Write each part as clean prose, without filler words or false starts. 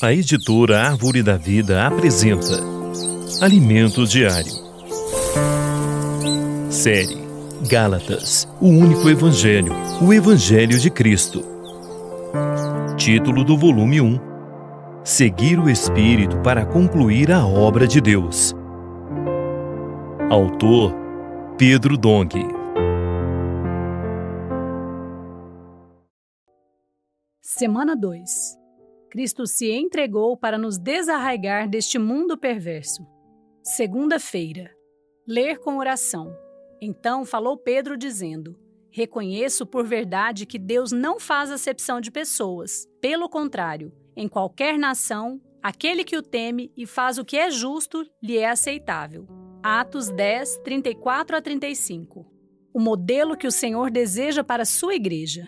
A editora Árvore da Vida apresenta Alimento Diário. Série Gálatas, o único Evangelho, o Evangelho de Cristo. Título do volume 1: Seguir o Espírito para concluir a obra de Deus. Autor: Pedro Dong. Semana 2. Cristo se entregou para nos desarraigar deste mundo perverso. Segunda-feira. Ler com oração. Então falou Pedro dizendo: Reconheço por verdade que Deus não faz acepção de pessoas. Pelo contrário, em qualquer nação, aquele que o teme e faz o que é justo lhe é aceitável. Atos 10, 34 a 35. O modelo que o Senhor deseja para a sua igreja.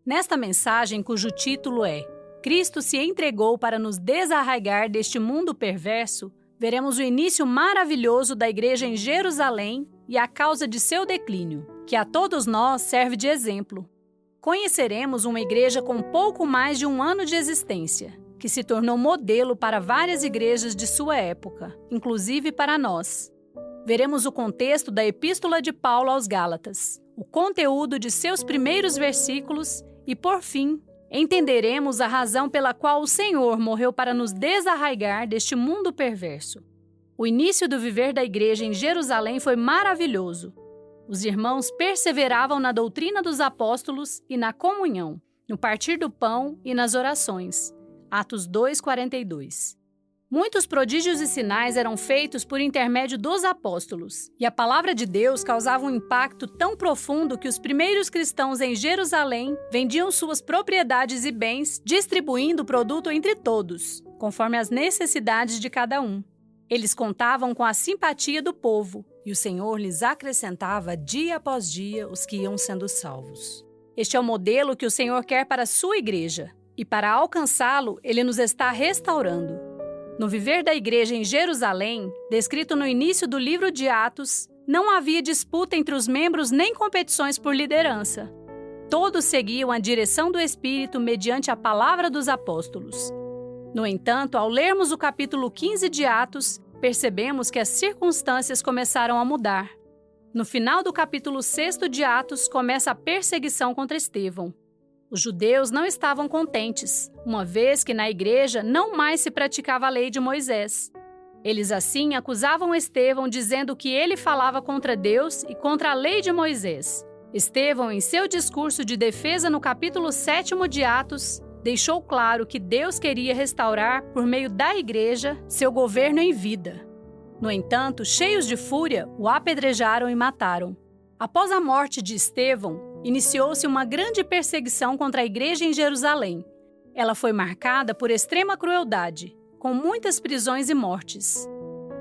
Nesta mensagem, cujo título é Cristo se entregou para nos desarraigar deste mundo perverso, veremos o início maravilhoso da igreja em Jerusalém e a causa de seu declínio, que a todos nós serve de exemplo. Conheceremos uma igreja com pouco mais de um ano de existência, que se tornou modelo para várias igrejas de sua época, inclusive para nós. Veremos o contexto da Epístola de Paulo aos Gálatas, o conteúdo de seus primeiros versículos e, por fim, entenderemos a razão pela qual o Senhor morreu para nos desarraigar deste mundo perverso. O início do viver da igreja em Jerusalém foi maravilhoso. Os irmãos perseveravam na doutrina dos apóstolos e na comunhão, no partir do pão e nas orações. Atos 2:42. Muitos prodígios e sinais eram feitos por intermédio dos apóstolos, e a palavra de Deus causava um impacto tão profundo que os primeiros cristãos em Jerusalém vendiam suas propriedades e bens, distribuindo o produto entre todos, conforme as necessidades de cada um. Eles contavam com a simpatia do povo, e o Senhor lhes acrescentava dia após dia os que iam sendo salvos. Este é o modelo que o Senhor quer para a sua igreja, e para alcançá-lo, Ele nos está restaurando. No viver da igreja em Jerusalém, descrito no início do livro de Atos, não havia disputa entre os membros nem competições por liderança. Todos seguiam a direção do Espírito mediante a palavra dos apóstolos. No entanto, ao lermos o capítulo 15 de Atos, percebemos que as circunstâncias começaram a mudar. No final do capítulo 6 de Atos, começa a perseguição contra Estevão. Os judeus não estavam contentes, uma vez que na igreja não mais se praticava a lei de Moisés. Eles assim acusavam Estevão dizendo que ele falava contra Deus e contra a lei de Moisés. Estevão, em seu discurso de defesa no capítulo 7 de Atos, deixou claro que Deus queria restaurar, por meio da igreja, seu governo em vida. No entanto, cheios de fúria, o apedrejaram e mataram. Após a morte de Estevão, iniciou-se uma grande perseguição contra a igreja em Jerusalém. Ela foi marcada por extrema crueldade, com muitas prisões e mortes.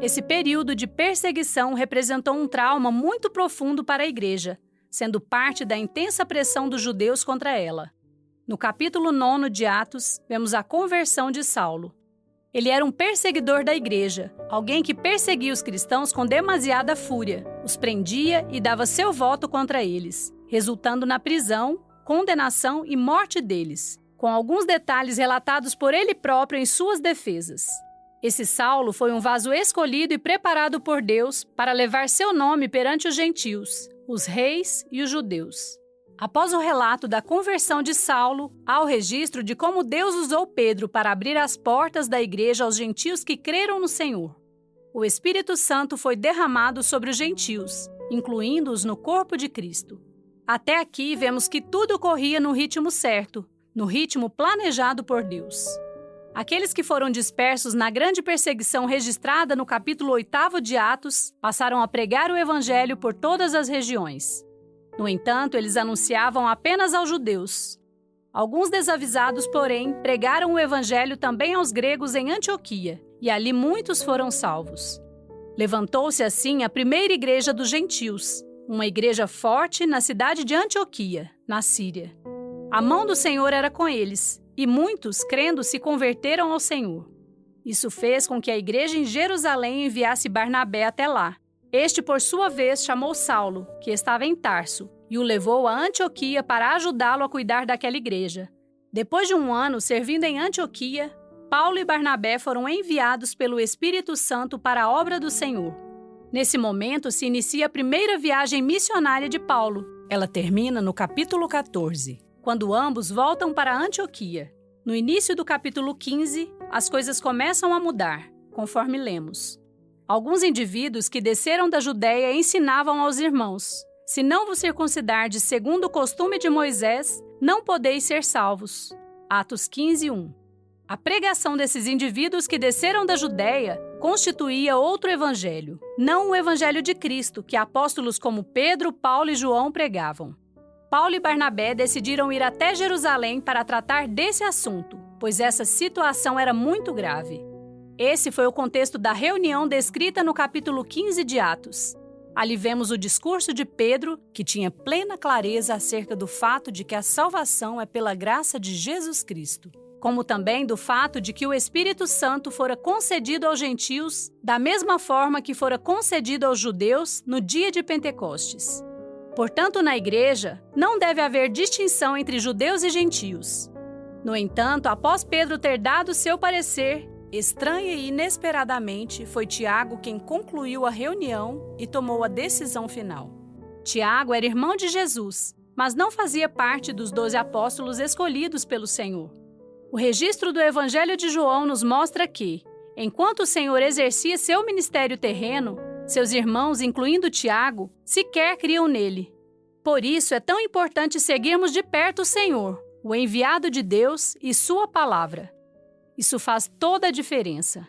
Esse período de perseguição representou um trauma muito profundo para a igreja, sendo parte da intensa pressão dos judeus contra ela. No capítulo 9 de Atos, vemos a conversão de Saulo. Ele era um perseguidor da igreja, alguém que perseguia os cristãos com demasiada fúria, os prendia e dava seu voto contra eles, resultando na prisão, condenação e morte deles, com alguns detalhes relatados por ele próprio em suas defesas. Esse Saulo foi um vaso escolhido e preparado por Deus para levar seu nome perante os gentios, os reis e os judeus. Após o relato da conversão de Saulo, há o registro de como Deus usou Pedro para abrir as portas da igreja aos gentios que creram no Senhor. O Espírito Santo foi derramado sobre os gentios, incluindo-os no corpo de Cristo. Até aqui vemos que tudo corria no ritmo certo, no ritmo planejado por Deus. Aqueles que foram dispersos na grande perseguição registrada no capítulo 8 de Atos passaram a pregar o Evangelho por todas as regiões. No entanto, eles anunciavam apenas aos judeus. Alguns desavisados, porém, pregaram o Evangelho também aos gregos em Antioquia, e ali muitos foram salvos. Levantou-se assim a primeira igreja dos gentios, uma igreja forte na cidade de Antioquia, na Síria. A mão do Senhor era com eles, e muitos, crendo, se converteram ao Senhor. Isso fez com que a igreja em Jerusalém enviasse Barnabé até lá. Este, por sua vez, chamou Saulo, que estava em Tarso, e o levou a Antioquia para ajudá-lo a cuidar daquela igreja. Depois de um ano servindo em Antioquia, Paulo e Barnabé foram enviados pelo Espírito Santo para a obra do Senhor. Nesse momento se inicia a primeira viagem missionária de Paulo. Ela termina no capítulo 14, quando ambos voltam para Antioquia. No início do capítulo 15, as coisas começam a mudar, conforme lemos. Alguns indivíduos que desceram da Judéia ensinavam aos irmãos: se não vos circuncidardes segundo o costume de Moisés, não podeis ser salvos. Atos 15:1. A pregação desses indivíduos que desceram da Judéia constituía outro evangelho, não o evangelho de Cristo, que apóstolos como Pedro, Paulo e João pregavam. Paulo e Barnabé decidiram ir até Jerusalém para tratar desse assunto, pois essa situação era muito grave. Esse foi o contexto da reunião descrita no capítulo 15 de Atos. Ali vemos o discurso de Pedro, que tinha plena clareza acerca do fato de que a salvação é pela graça de Jesus Cristo, como também do fato de que o Espírito Santo fora concedido aos gentios da mesma forma que fora concedido aos judeus no dia de Pentecostes. Portanto, na igreja, não deve haver distinção entre judeus e gentios. No entanto, após Pedro ter dado seu parecer, estranha e inesperadamente, foi Tiago quem concluiu a reunião e tomou a decisão final. Tiago era irmão de Jesus, mas não fazia parte dos 12 apóstolos escolhidos pelo Senhor. O registro do Evangelho de João nos mostra que, enquanto o Senhor exercia seu ministério terreno, seus irmãos, incluindo Tiago, sequer criam nele. Por isso é tão importante seguirmos de perto o Senhor, o enviado de Deus e sua palavra. Isso faz toda a diferença.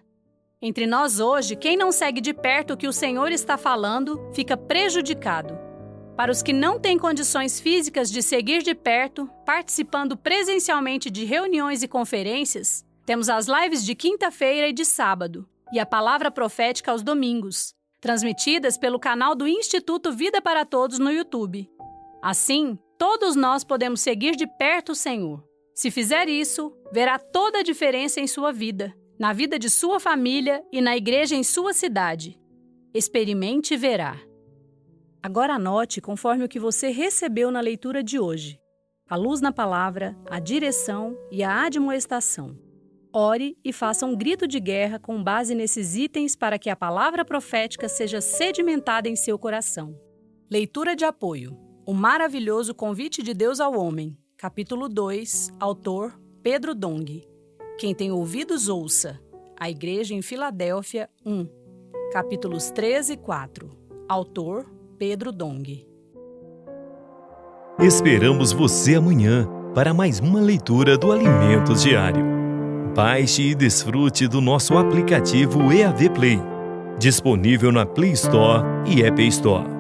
Entre nós hoje, quem não segue de perto o que o Senhor está falando, fica prejudicado. Para os que não têm condições físicas de seguir de perto, participando presencialmente de reuniões e conferências, temos as lives de quinta-feira e de sábado, e a palavra profética aos domingos, transmitidas pelo canal do Instituto Vida para Todos no YouTube. Assim, todos nós podemos seguir de perto o Senhor. Se fizer isso, verá toda a diferença em sua vida, na vida de sua família e na igreja em sua cidade. Experimente e verá. Agora anote conforme o que você recebeu na leitura de hoje: a luz na palavra, a direção e a admoestação. Ore e faça um grito de guerra com base nesses itens para que a palavra profética seja sedimentada em seu coração. Leitura de apoio: O maravilhoso convite de Deus ao homem. Capítulo 2, autor Pedro Dong. Quem tem ouvidos, ouça. A Igreja em Filadélfia 1. Capítulos 3 e 4. Autor Pedro Dong. Esperamos você amanhã para mais uma leitura do Alimentos Diário. Baixe e desfrute do nosso aplicativo EAV Play, disponível na Play Store e App Store.